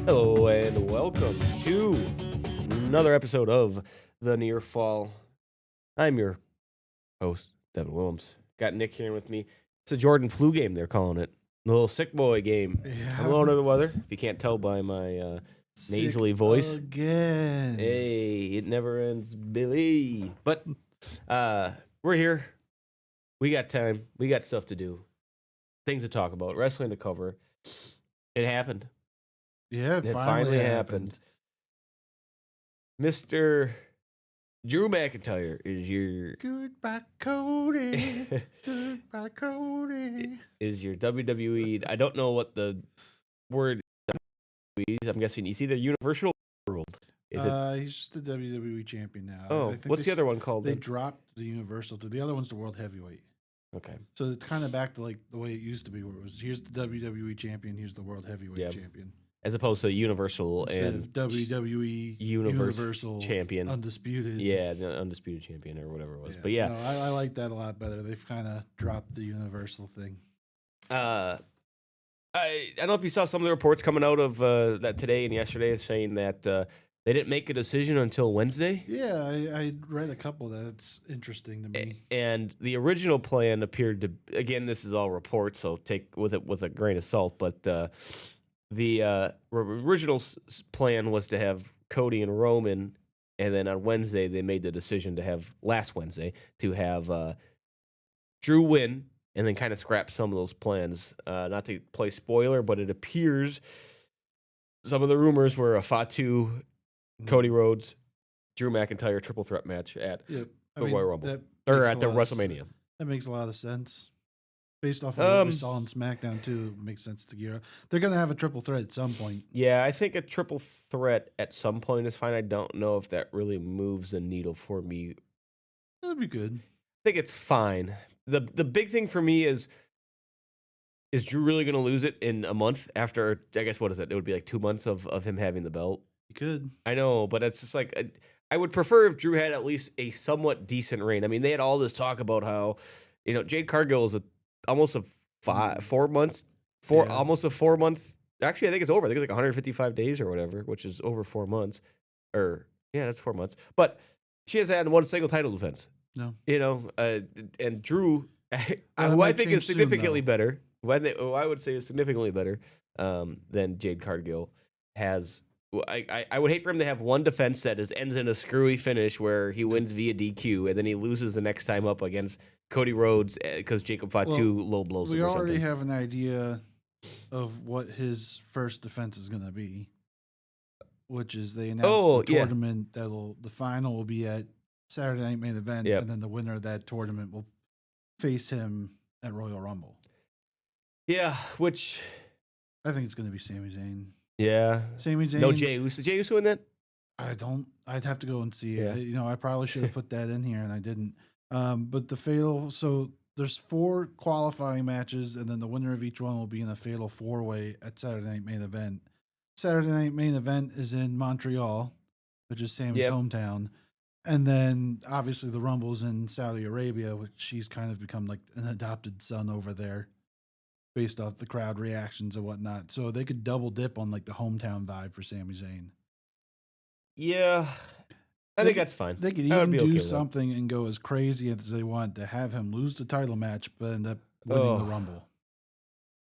Hello and welcome to another episode of The Near Fall. I'm your host, Devin Willems. Got Nick here with me. It's a Jordan flu game, they're calling it. The little sick boy game. Yeah. I'm a little under the weather, if you can't tell by my nasally voice. Again. Hey, it never ends, Billy. But we're here. We got time. We got stuff to do. Things to talk about. Wrestling to cover. It happened. Yeah, It finally happened. Mr. Drew McIntyre is your Goodbye, Cody. Goodbye, Cody. is your WWE. I don't know what the word is. I'm guessing it's either Universal or World. Is it? He's just the WWE champion now. Oh, I think what's the other one called? They then? dropped the Universal to the other one's the World Heavyweight. Okay. So it's kind of back to like the way it used to be, where it was here's the WWE champion, here's the World Heavyweight Yeah. champion. As opposed to Universal Instead and of WWE Universal champion. Undisputed. Yeah, the undisputed champion or whatever it was. Yeah. But yeah, No, I like that a lot better. They've kind of dropped the Universal thing. I don't know if you saw some of the reports coming out of that today and yesterday saying that they didn't make a decision until Wednesday. Yeah, I read a couple that's interesting to me. And the original plan appeared to, again, this is all reports, so take with it with a grain of salt. But the original plan was to have Cody and Roman, and then on Wednesday they made the decision to have last Wednesday to have Drew win, and then kind of scrap some of those plans. Not to play spoiler, but it appears some of the rumors were a Fatu, Cody Rhodes, Drew McIntyre triple threat match at the Royal Rumble or at the WrestleMania. That makes a lot of sense. Based off of what we saw on SmackDown too, it makes sense to gear up. They're gonna have a triple threat at some point. Yeah, I think a triple threat at some point is fine. I don't know if that really moves the needle for me. That'd be good. I think it's fine. The big thing for me is Drew really going to lose it in a month after, I guess, what is it? It would be like 2 months of him having the belt. You could. I know, but it's just like, I would prefer if Drew had at least a somewhat decent reign. I mean, they had all this talk about how, Jade Cargill is almost a 4 months, almost a 4 month. Actually, I think it's over. I think it's like 155 days or whatever, which is over 4 months. Yeah, that's 4 months. But she hasn't had one single title defense. No. And Drew, who I think is significantly better, who I would say is significantly better than Jade Cargill has. I would hate for him to have one defense that ends in a screwy finish where he wins via DQ and then he loses the next time up against Cody Rhodes because Jacob Fatu low blows him or something. We already have an idea of what his first defense is going to be, which is they announced the tournament the final will be at Saturday Night Main Event, and then the winner of that tournament will face him at Royal Rumble. Yeah, which I think it's going to be Sami Zayn. Yeah, Sami Zayn. No Jey Uso. Jey Uso in that? I'd have to go and see it. I probably should have put that in here and I didn't. But the fatal. So there's 4 qualifying matches, and then the winner of each one will be in a fatal 4-way at Saturday Night Main Event. Saturday Night Main Event is in Montreal, which is Sami's hometown. And then, obviously, the Rumble's in Saudi Arabia, which she's kind of become like an adopted son over there based off the crowd reactions and whatnot. So they could double dip on like the hometown vibe for Sami Zayn. Yeah, I think that's fine. They could even do something and go as crazy as they want to have him lose the title match, but end up winning the Rumble.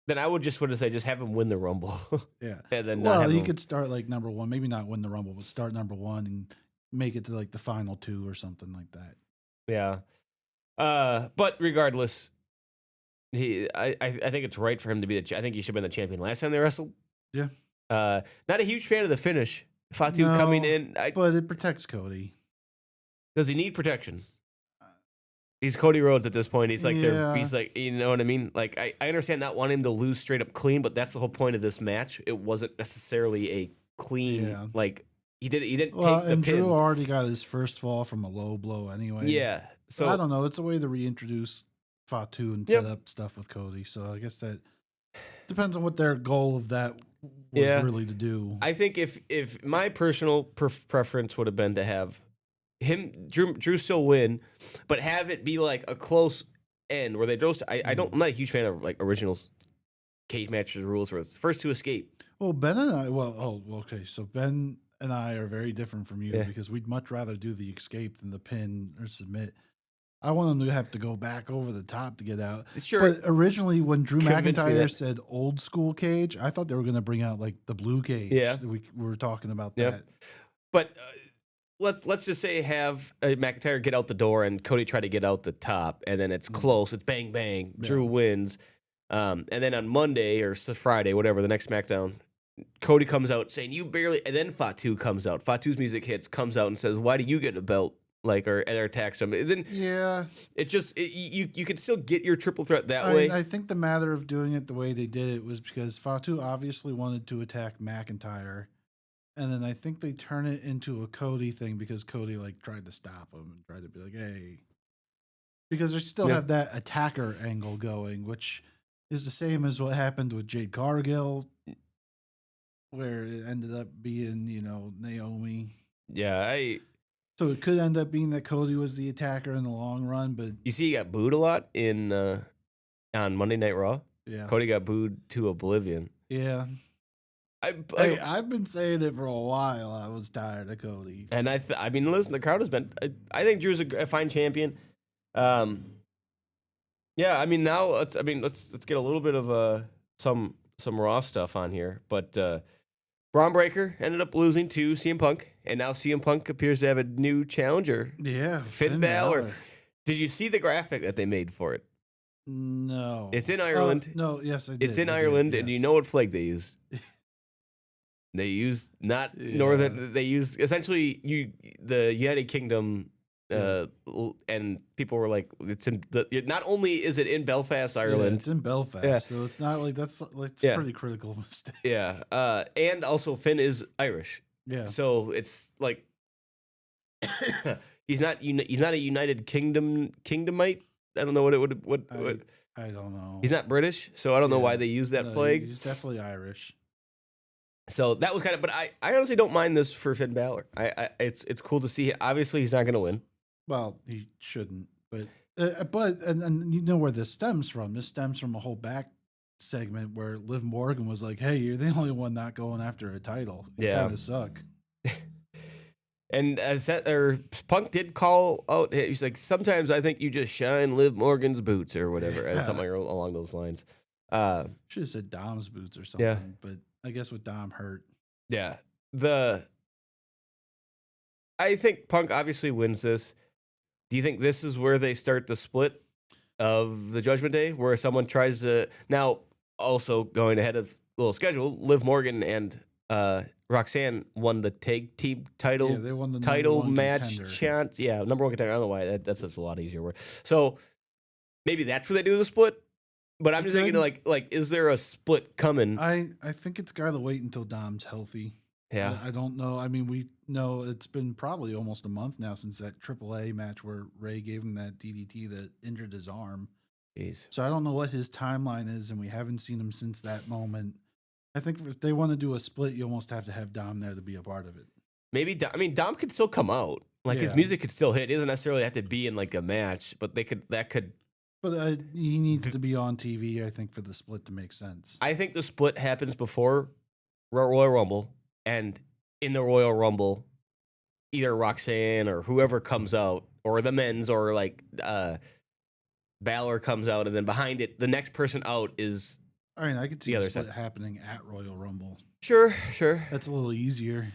Then I would just say just have him win the Rumble. Yeah. And then he could start like number 1, maybe not win the Rumble, but start number 1 and make it to like the final 2 or something like that. Yeah. But regardless, I think it's right for him to be I think he should have been the champion last time they wrestled. Yeah. Not a huge fan of the finish. Fatu coming in. But it protects Cody. Does he need protection? He's Cody Rhodes at this point. He's like, he's like, you know what I mean? Like, I understand not wanting him to lose straight up clean, but that's the whole point of this match. It wasn't necessarily a clean, like, he didn't take the pin. Drew already got his first fall from a low blow anyway. Yeah. So I don't know. It's a way to reintroduce Fatu and set up stuff with Cody. So I guess that depends on what their goal of that was really to do. I think if my personal preference would have been to have Drew still win, but have it be like a close end where they I'm not a huge fan of like original cage matches rules where it's the first to escape. Well, Ben and I, okay. So Ben and I are very different from you Yeah, because we'd much rather do the escape than the pin or submit. I want him to have to go back over the top to get out. sure. But originally, when Drew Convince me McIntyre that. said old school cage, I thought they were going to bring out like the blue cage. Yeah, We were talking about yep. that. But let's just say have McIntyre get out the door and Cody try to get out the top, and then it's close. It's bang bang. Yeah. Drew wins, and then on Monday or Friday, whatever the next SmackDown, Cody comes out saying you barely, and then Fatu comes out. Fatu's music hits, comes out and says, "Why do you get a belt?" Like or attacks him. And then Yeah. you can still get your triple threat that way. I think the matter of doing it the way they did it was because Fatu obviously wanted to attack McIntyre. And then I think they turn it into a Cody thing because Cody like tried to stop him and tried to be like, hey, because they still Yeah. have that attacker angle going, which is the same as what happened with Jade Cargill, where it ended up being, Naomi. Yeah, So it could end up being that Cody was the attacker in the long run, but you see, he got booed a lot on Monday Night Raw. yeah. Cody got booed to oblivion. Yeah. Hey, I've been saying it for a while. I was tired of Cody. and I mean, listen, the crowd has been. I think Drew's a fine champion. Yeah, I mean, now let's get a little bit of some Raw stuff on here. But Braun Breaker ended up losing to CM Punk, and now CM Punk appears to have a new challenger. Yeah, Finn Balor. Did you see the graphic that they made for it? No. It's in Ireland. No, yes, I did. It's in I Ireland, did, and you yes. know what flag they use. They use not northern. They use essentially the United Kingdom, and people were like, it's in not only is it in Belfast, Yeah, Ireland. it's in Belfast, so it's not like it's a pretty critical mistake. Yeah, and also Finn is Irish. Yeah. So it's like he's not a United Kingdomite. I don't know what it would. I don't know. He's not British, so I don't know why they use that flag. He's definitely Irish. So that was kind of, but I honestly don't mind this for Finn Balor. It's cool to see. Obviously, he's not going to win. Well, he shouldn't, but and you know where this stems from. This stems from a whole back segment where Liv Morgan was like, "Hey, you're the only one not going after a title. You kind of suck." And Punk did call out. He's like, sometimes I think you just shine Liv Morgan's boots or whatever, something along those lines. Should have said Dom's boots or something, but I guess with Dom hurt. Yeah. I think Punk obviously wins this. Do you think this is where they start the split of the Judgment Day, where someone tries to now also going ahead of a little schedule? Liv Morgan and Roxanne won the tag team title. Yeah, they won the title number one match contender. chance. Yeah, number one contender. I don't know why that's just a lot easier word. So maybe that's where they do the split. But I'm just thinking, like, is there a split coming? I think it's got to wait until Dom's healthy. Yeah, I don't know. I mean, we know it's been probably almost a month now since that AAA match where Ray gave him that DDT that injured his arm. jeez. So I don't know what his timeline is, and we haven't seen him since that moment. I think if they want to do a split, you almost have to have Dom there to be a part of it. Maybe Dom could still come out. Like his music could still hit. It doesn't necessarily have to be in like a match, but that could. But he needs to be on TV, I think, for the split to make sense. I think the split happens before Royal Rumble, and in the Royal Rumble, either Roxanne or whoever comes out, or the men's, or like Balor comes out, and then behind it, the next person out is. I mean, I could see the the other split side. happening at Royal Rumble. Sure. That's a little easier.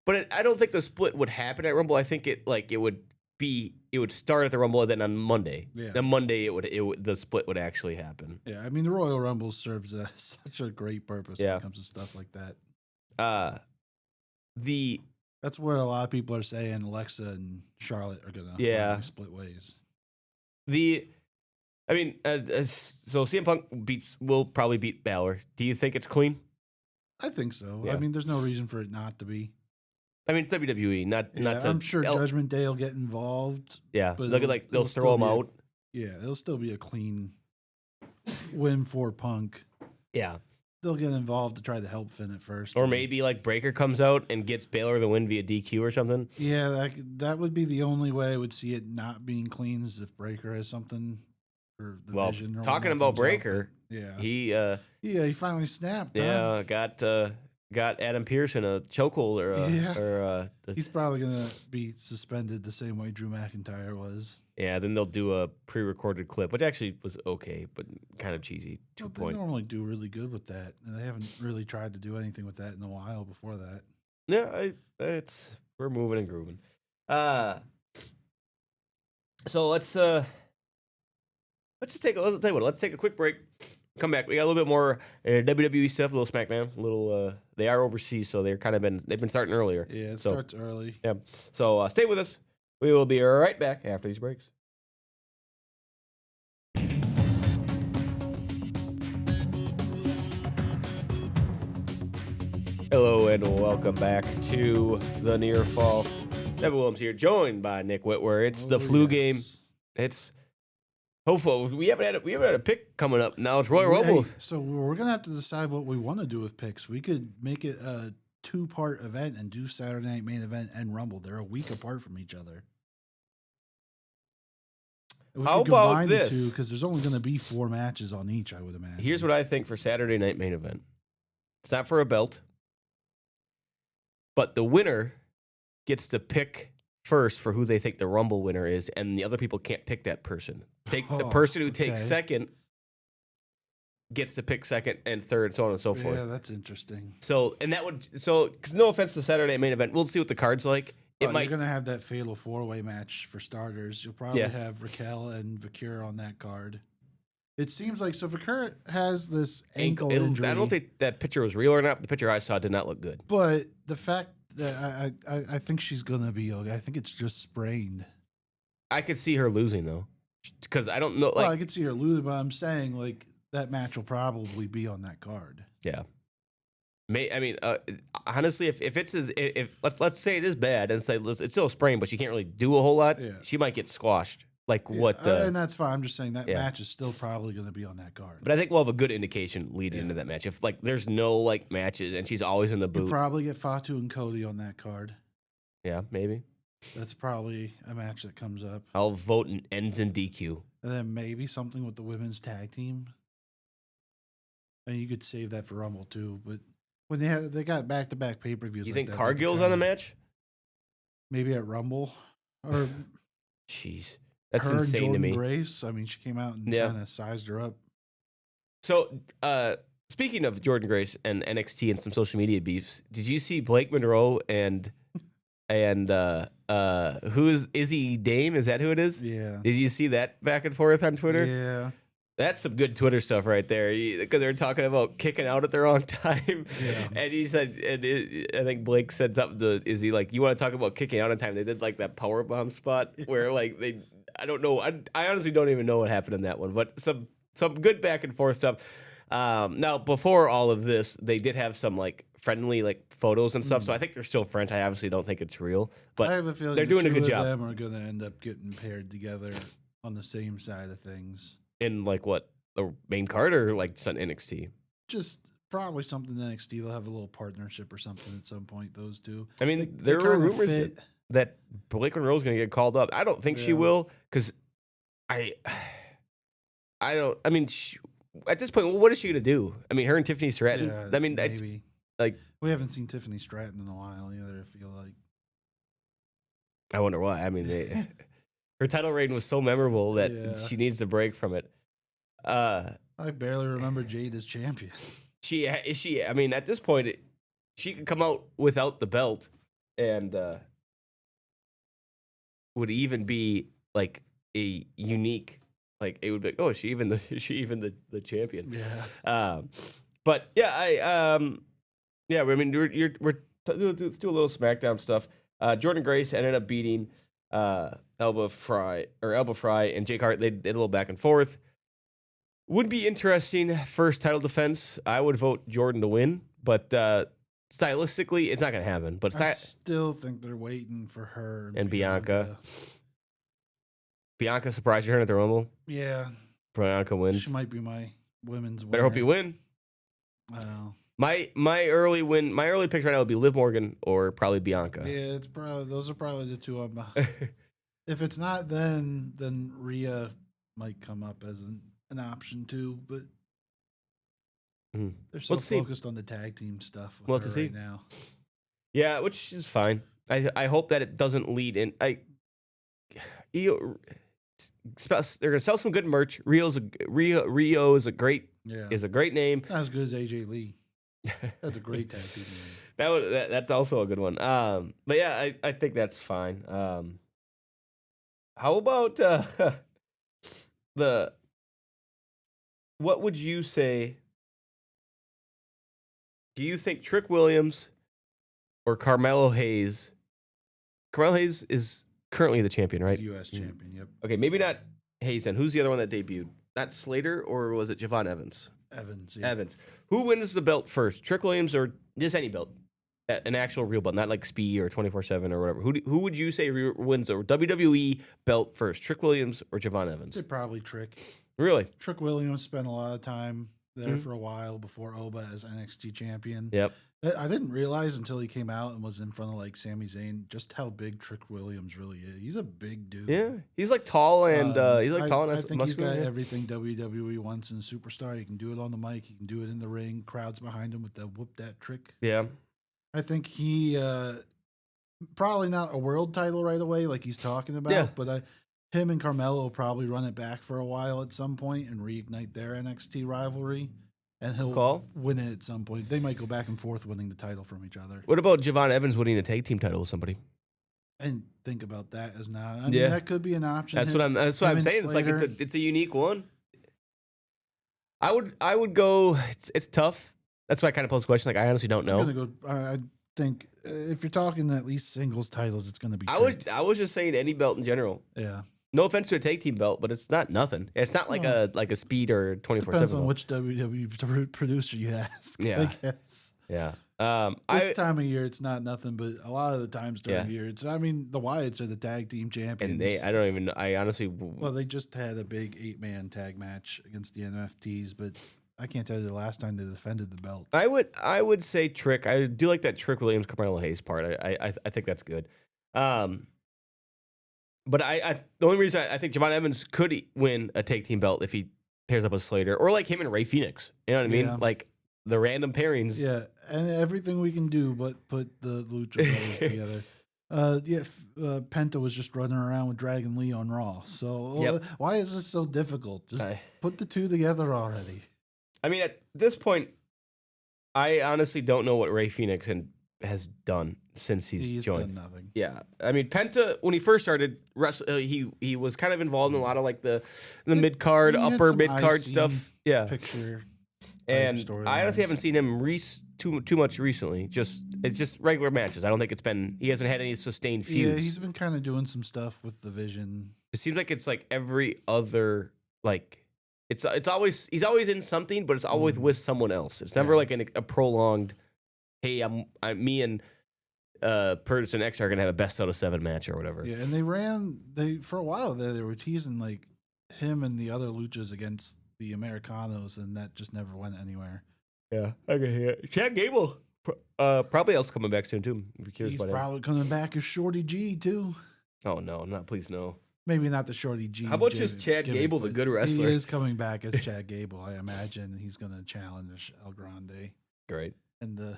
But I don't think the split would happen at Rumble. I think it would start at the Rumble, and then on Monday. Yeah. Then Monday the split would actually happen. Yeah, I mean the Royal Rumble serves such a great purpose when it comes to stuff like that. That's where a lot of people are saying Alexa and Charlotte are gonna split ways. So CM Punk will probably beat Balor. Do you think it's clean? I think so. Yeah. I mean, there's no reason for it not to be. I mean, it's WWE, not to. I'm sure Judgment Day will get involved. Yeah, but look at they'll throw him out. Yeah, it'll still be a clean win for Punk. Yeah, they'll get involved to try to help Finn at first, or maybe like Breaker comes out and gets Balor the win via DQ or something. Yeah, that would be the only way I would see it not being clean is if Breaker has something or the Well, Vision. Or talking whatnot about comes out, Breaker, but yeah, he he finally snapped. Huh? got Adam Pearce in a chokehold Yeah. or He's probably gonna be suspended the same way Drew McIntyre was. yeah. Then they'll do a pre-recorded clip, which actually was okay, but kind of cheesy. Well, 2 they point. normally do really good with that, and they haven't really tried to do anything with that in a while before that. Yeah, we're moving and grooving. So let's tell you what. Let's take a quick break. Come back. We got a little bit more WWE stuff, a little SmackDown, a little. They are overseas, so they've been starting earlier. Yeah, it So, starts early. yeah. So stay with us. We will be right back after these breaks. Hello and welcome back to the Near Fall. Devin Williams here, joined by Nick Whitwer. It's the flu game. It's hopeful. We haven't had a pick coming up. Now it's Royal Rumble. So we're gonna have to decide what we want to do with picks. We could make it a 2-part event and do Saturday Night Main Event and Rumble. They're a week apart from each other. We How could about combine this? the two because there's only going to be 4 matches on each, I would imagine. Here's what I think for Saturday Night Main Event. It's not for a belt, but the winner gets to pick first for who they think the Rumble winner is, and the other people can't pick that person. The person who takes second gets to pick second and third, so on and so forth. Yeah, that's interesting. So, and that would because no offense to Saturday Main Event, we'll see what the card's like. You're going to have that fatal 4-way match for starters. You'll probably have Raquel and Vakir on that card. It seems like so. Vakir has this ankle injury. I don't think that picture was real or not. But the picture I saw did not look good. But the fact that I think she's gonna be okay. I think it's just sprained. I could see her losing though, because I don't know. Like, well, I could see her losing, but I'm saying like that match will probably be on that card. Yeah. Honestly, if let's say it is bad and say it's still a sprain, but she can't really do a whole lot. Yeah. She might get squashed. And that's fine. I'm just saying that match is still probably going to be on that card. But I think we'll have a good indication leading into that match. If there's no matches and she's always in the boot, you'll probably get Fatu and Cody on that card. Yeah, maybe. That's probably a match that comes up. I'll vote and ends in DQ. And then maybe something with the women's tag team. And you could save that for Rumble too, but when they got back-to-back pay-per-views. You think Cargill's on the match? Maybe at Rumble, or jeez, that's insane to me. Grace, I mean, she came out and kind of sized her up. So, speaking of Jordan Grace and NXT and some social media beefs, did you see Blake Monroe and who is Izzy Dame? Is that who it is? Yeah. Did you see that back and forth on Twitter? Yeah. That's some good Twitter stuff right there, because they're talking about kicking out at the wrong time. Yeah. And he said, I think Blake said something to Izzy, like, you want to talk about kicking out in time? They did that power bomb spot where I don't know. I honestly don't even know what happened in that one, but some good back and forth stuff. Now, before all of this, they did have some friendly photos and stuff, so I think they're still friends. I obviously don't think it's real, but I have a feeling they're doing a good job. Them are going to end up getting paired together on the same side of things. In what, the main card or just on NXT? Just probably something NXT. They'll have a little partnership or something at some point. Those two. I mean, there are rumors that Blake Monroe's going to get called up. I don't think she will, because I don't. I mean, at this point, what is she going to do? I mean, her and Tiffany Stratton. Yeah, I mean, maybe we haven't seen Tiffany Stratton in a while either. I feel like. I wonder why. I mean, her title reign was so memorable that she needs a break from it. I barely remember Jade as champion. I mean, at this point, she could come out without the belt, and would even be a unique. It would be like, oh, is she even the champion? Yeah. But yeah, I mean, let's do a little SmackDown stuff. Jordan Grace ended up beating Elba Fry and Jake Hart. They did a little back and forth. Would be interesting first title defense. I would vote Jordan to win, but stylistically, it's not going to happen. But I still think they're waiting for her and Bianca. Bianca surprised you her at the Rumble. Yeah, Bianca wins. She might be my women's winner. Better hope you win. My early pick right now would be Liv Morgan or probably Bianca. Yeah, those are probably the two I'm. If it's not then Rhea might come up as an option too, but Mhm. they're so Let's see. focused on the tag team stuff with Well, her to see. right now. Yeah, which is fine. I hope that it doesn't lead in. They're gonna sell some good merch. Rio is a great Yeah, name. not as good as AJ Lee. That's a great tag team name. That's also a good one. But yeah, I think that's fine. How about the what would you say? Do you think Trick Williams or Carmelo Hayes? Carmelo Hayes is currently the champion, right? U.S. champion. Yep. Okay, maybe not Hayes. And who's the other one that debuted? Not Slater, or was it Javon Evans? Evans. Yeah. Evans. Who wins the belt first? Trick Williams or just any belt? An actual real belt, not like Speed or 24/7 or whatever. Who would you say wins the WWE belt first? Trick Williams or Javon Evans? I'd say probably Trick. Really? Trick Williams spent a lot of time there Mhm. for a while before Oba as NXT champion. Yep. I didn't realize until he came out and was in front of like Sami Zayn just how big Trick Williams really is. He's a big dude. Yeah, he's like tall and he's like tall and I think he's muscular. got everything WWE wants in a superstar. He can do it on the mic. He can do it in the ring. Crowds behind him with the whoop that trick. Yeah. I think he probably not a world title right away like he's talking about, Yeah. but him and Carmelo will probably run it back for a while at some point and reignite their NXT rivalry, and he'll win it at some point. They might go back and forth winning the title from each other. What about Javon Evans winning a tag team title with somebody? I didn't think about that as not. I mean, that could be an option. That's what I'm saying. It's like it's a unique one. I would go. It's tough. That's why I kind of posed the question. Like, I honestly don't know. I'm gonna go. I think if you're talking at least singles titles, it's going to be. I was just saying any belt in general. Yeah. No offense to a tag team belt, but it's not nothing. It's not like a Speed or 24/7. Depends on which WWE producer you ask. Yeah. I guess. Yeah. This time of year, it's not nothing, but a lot of the times during the year, it's. I mean, the Wyatts are the tag team champions, and I honestly. Well, they just had a big 8-man tag match against the NFTs, but I can't tell you the last time they defended the belts. I would say Trick. I do like that Trick Williams Carmelo Hayes part. I think that's good. But the only reason I think Javon Evans could win a tag team belt if he pairs up with Slater or like him and Ray Phoenix. You know what I mean? Yeah. Like the random pairings. Yeah, and everything we can do but put the Lucha Brothers together. Penta was just running around with Dragon Lee on Raw. So why is this so difficult? Just put the two together already. I mean, at this point, I honestly don't know what Ray Phoenix has done since he's joined. Done nothing. Yeah, I mean, Penta when he first started, he was kind of involved in a lot of like the mid card, upper mid card stuff. Yeah, picture. And I honestly haven't seen him too much recently. It's just regular matches. I don't think he hasn't had any sustained feuds. Yeah, he's been kind of doing some stuff with the Vision. It seems like it's like every other like. It's always he's always in something, but it's always with someone else. It's never like a prolonged. Hey, me and Person X are gonna have a best out of 7 match or whatever. Yeah, and they for a while there they were teasing like him and the other luchas against the Americanos, and that just never went anywhere. Yeah, I can hear it. Chad Gable probably else coming back soon too. He's probably coming back as Shorty G too. Oh no, not please no. Maybe not the Shorty G. How about just Chad Gable, the good wrestler? He is coming back as Chad Gable. I imagine he's going to challenge El Grande. Great. And the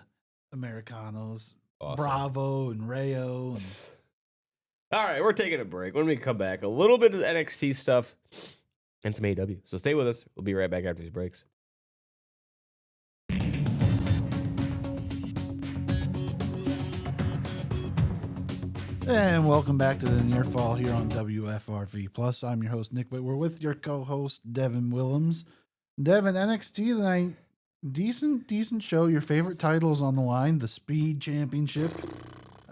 Americanos. Awesome. Bravo and Rayo. All right, we're taking a break. When we come back, a little bit of NXT stuff and some AEW. So stay with us. We'll be right back after these breaks. And welcome back to the Near Fall here on WFRV Plus. I'm your host, Nick, but we're with your co-host, Devin Willems. Devin, NXT tonight, decent show. Your favorite titles on the line, the Speed Championship.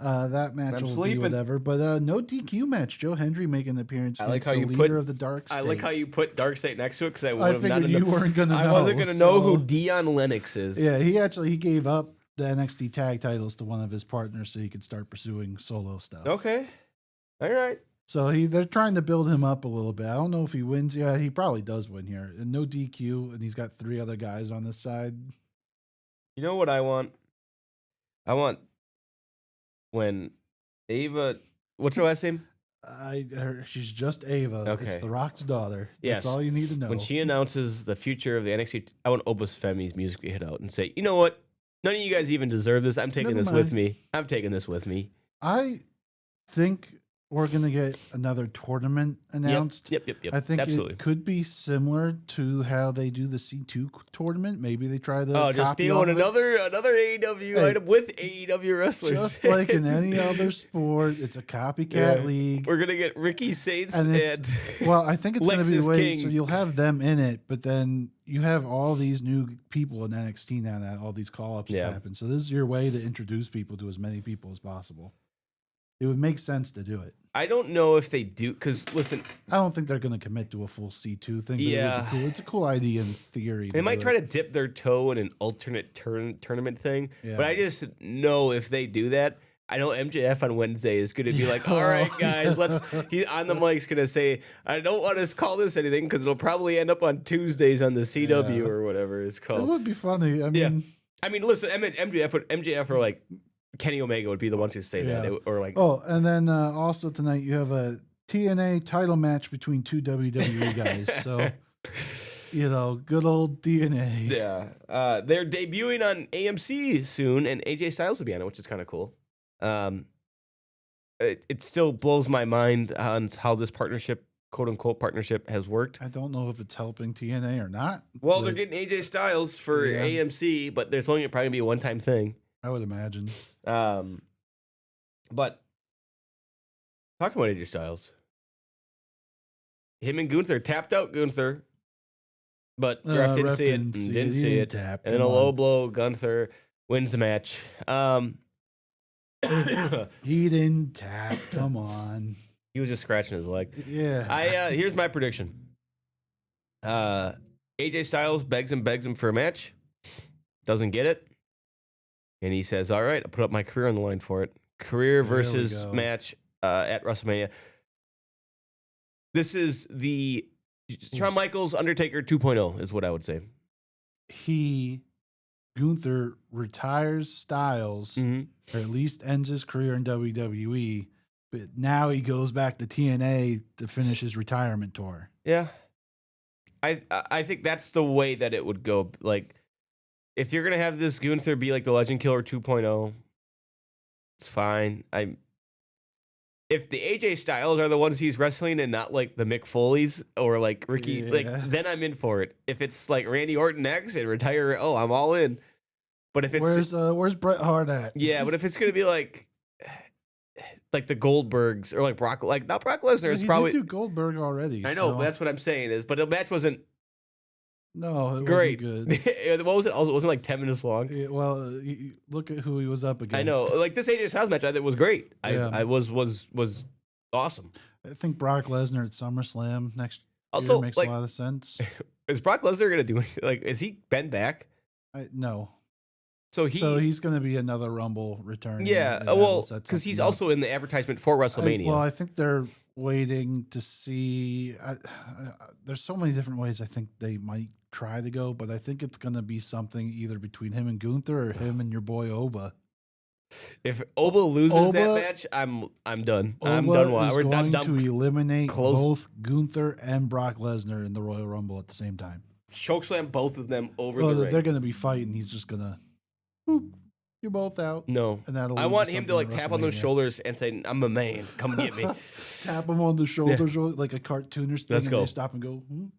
That match will be whatever, but no DQ match. Joe Hendry making an appearance against the leader of the Dark State. I like how you put Dark State next to it because I figured you weren't going to know. I wasn't going to know who Dion Lennox is. Yeah, he gave up the NXT tag titles to one of his partners so he could start pursuing solo stuff. Okay. All right. So they're trying to build him up a little bit. I don't know if he wins. Yeah, he probably does win here. And no DQ, and he's got 3 other guys on this side. You know what I want? I want when Ava, what's her last name? She's just Ava. It's Okay. The Rock's daughter. Yes. That's all you need to know. When she announces the future of the NXT, I want Opus Femi's music to hit out and say, you know what? None of you guys even deserve this. I'm taking Never this with mind. me. I'm taking this with me. I think we're gonna get another tournament announced. Yep. I think Absolutely. it could be similar to how they do the C2 tournament. Maybe they try to Oh, just copy stealing off of it. another AEW Hey, item with AEW wrestlers. Just like in any other sport, it's a copycat league. We're gonna get Ricky Saints And and, well, I think it's going to be the Lexus way. King. So you'll have them in it, but then you have all these new people in NXT now that all these call ups have happened. So this is your way to introduce people to as many people as possible. It would make sense to do it. I don't know if they do, because listen, I don't think they're going to commit to a full C2 thing. But it would be cool. It's a cool idea in theory. they might try to dip their toe in an alternate tournament thing. Yeah. But I just know if they do that, I know MJF on Wednesday is going to be like, all right, guys, he on the mic's going to say, I don't want to call this anything because it'll probably end up on Tuesdays on the CW or whatever it's It called. would be funny. I mean, listen, MJF or like Kenny Omega would be the ones who say that. Or like, and then also tonight you have a TNA title match between two WWE guys. So, good old TNA. yeah. They're debuting on AMC soon, and AJ Styles will be on it, which is kind of cool. It still blows my mind on how this partnership, quote unquote partnership, has worked. I don't know if it's helping TNA or not. Well, they're getting AJ Styles for AMC, but there's only probably gonna be a one-time thing. I would imagine. But talking about AJ Styles, him and Gunther tapped out Gunther, but the ref didn't see it. Didn't see it. And then a low blow. Gunther wins the match. He didn't tap. Come on. He was just scratching his leg. Yeah. Here's my prediction. AJ Styles begs him for a match. Doesn't get it. And he says, all right, I'll put up my career on the line for it. Career versus match at WrestleMania. This is the Shawn Michaels Undertaker 2.0 is what I would say. Gunther retires Styles, or at least ends his career in WWE, but now he goes back to TNA to finish his retirement tour. Yeah. I think that's the way that it would go. Like, if you're going to have this Gunther be like the Legend Killer 2.0, it's fine. If the AJ Styles are the ones he's wrestling and not like the Mick Foleys or like Ricky, then I'm in for it. If it's like Randy Orton next and retire, I'm all in. But if it's where's Bret Hart at? Yeah, but if it's gonna be like the Goldbergs or like not Brock Lesnar, it's probably do Goldberg already. I know, but that's what I'm saying is. But the match wasn't. No, it great. wasn't good. What was it? Also, it wasn't like 10 minutes long. Yeah, well, look at who he was up against. I know, like this AJ Styles match, I think was great. I was awesome. I think Brock Lesnar at SummerSlam next year makes a lot of sense. Is Brock Lesnar gonna do anything? Like, is he been back? No. So he's going to be another Rumble return. Yeah, well, because he's also in the advertisement for WrestleMania. I think they're waiting to see. There's so many different ways I think they might try to go, but I think it's going to be something either between him and Gunther or him and your boy Oba. If Oba loses that match, I'm done. I'm done. We're going to eliminate both Gunther and Brock Lesnar in the Royal Rumble at the same time. Chokeslam both of them over the ring. They're going to be fighting. He's just going to. Boop, you're both out. No. And I want him to like tap on those shoulders and say, I'm a man. Come get me. Tap him on the shoulders like a cartoonish thing. Let's go. They stop and go, and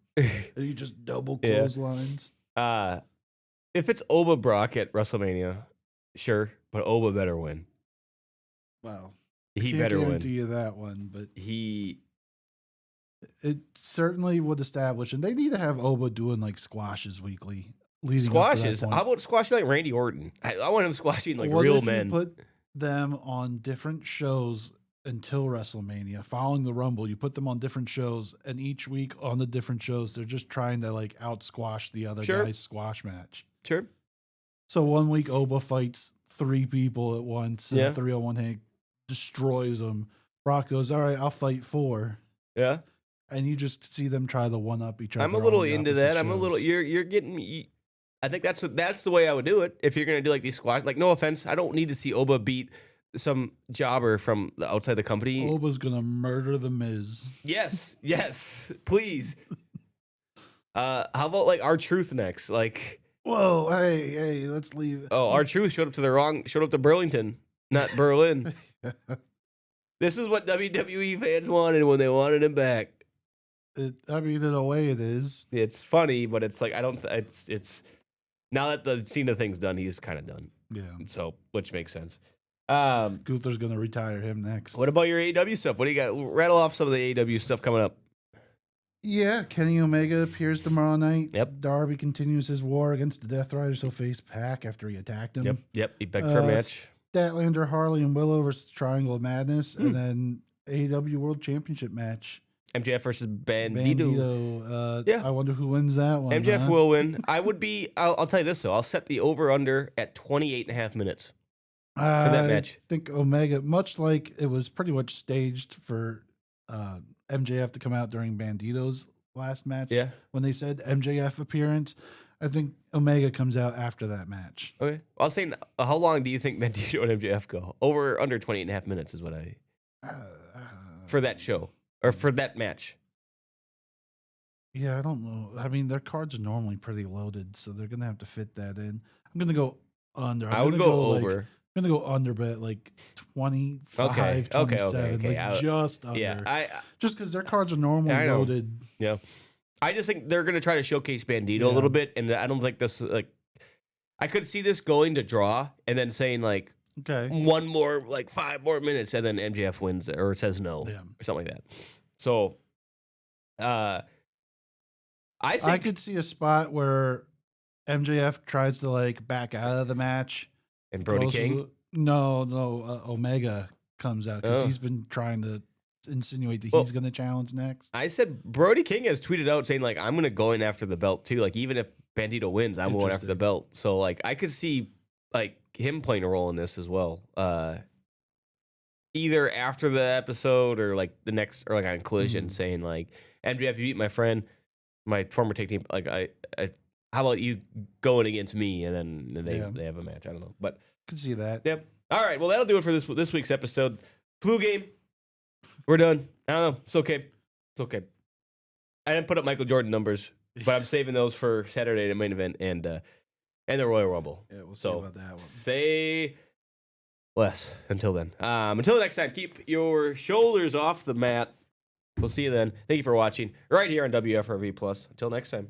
you just double clotheslines. If it's Oba Brock at WrestleMania, sure, but Oba better win. Well, he better win. Guarantee you that one, but it certainly would establish, and they need to have Oba doing like squashes weekly. Squashes? How about squashing like Randy Orton? I want him squashing like real men. You put them on different shows until WrestleMania. Following the Rumble, you put them on different shows, and each week on the different shows, they're just trying to like out squash the other guy's squash match. Sure. So one week Oba fights 3 people at once, and 3-on-1 Hank destroys them. Brock goes, all right, I'll fight 4. Yeah. And you just see them try to one-up each other. I'm a little into that. I'm a little. You're getting me. I think that's the way I would do it. If you're gonna do like these squash, like no offense, I don't need to see Oba beat some jobber from outside the company. Oba's gonna murder the Miz. Yes, please. How about like R-Truth next? Like, whoa, hey, let's leave. oh, R-Truth showed up to Burlington, not Berlin. This is what WWE fans wanted when they wanted him back. I mean, in a way, it is. It's funny, but it's like it's now that the Cena thing's done, he's kind of done. Yeah. So, which makes sense. Gunther's gonna retire him next. What about your AEW stuff? What do you got? Rattle off some of the AEW stuff coming up. Yeah, Kenny Omega appears tomorrow night. Yep. Darby continues his war against the Death Riders. He'll face Pac after he attacked him. Yep. He begged for a match. Statlander, Harley, and Willow versus Triangle of Madness, and then AEW World Championship match. MJF versus Bandito. I wonder who wins that one. MJF will win. I'll tell you this, though. I'll set the over-under at 28.5 minutes for that match. I think Omega, much like it was pretty much staged for MJF to come out during Bandito's last match. Yeah. When they said MJF appearance, I think Omega comes out after that match. Okay. I was saying, how long do you think Bandito and MJF go? Over under 28.5 minutes is what I... for that show. Or for that match. Yeah, I don't know. I mean, their cards are normally pretty loaded, so they're going to have to fit that in. I'm going to go under. I would go over. I'm going to go under, but like 25, 27. Okay. Like just under. Yeah, just because their cards are normally loaded. Yeah. I just think they're going to try to showcase Bandito a little bit, and I don't think this, like... I could see this going to draw, and then saying, like, okay, 5 more minutes, and then MJF wins, or says no, or something like that. So, I could see a spot where MJF tries to like back out of the match, and Brody King. Omega comes out because he's been trying to insinuate that he's going to challenge next. I said Brody King has tweeted out saying like I'm going to go in after the belt too. Like even if Bandito wins, I'm going after the belt. So like I could see like him playing a role in this as well. Either after the episode or like the next, or like on Collision, saying like, MJF, you beat my friend, my former tag team. Like I how about you going against me, and then they have a match. I don't know, but could see that. Yep. All right. Well, that'll do it for this week's episode. Flu game. We're done. I don't know. It's okay. It's okay. I didn't put up Michael Jordan numbers, but I'm saving those for Saturday the main event and the Royal Rumble. Yeah, we'll see about that one. Say less until then. Until next time, keep your shoulders off the mat. We'll see you then. Thank you for watching right here on WFRV Plus. Until next time.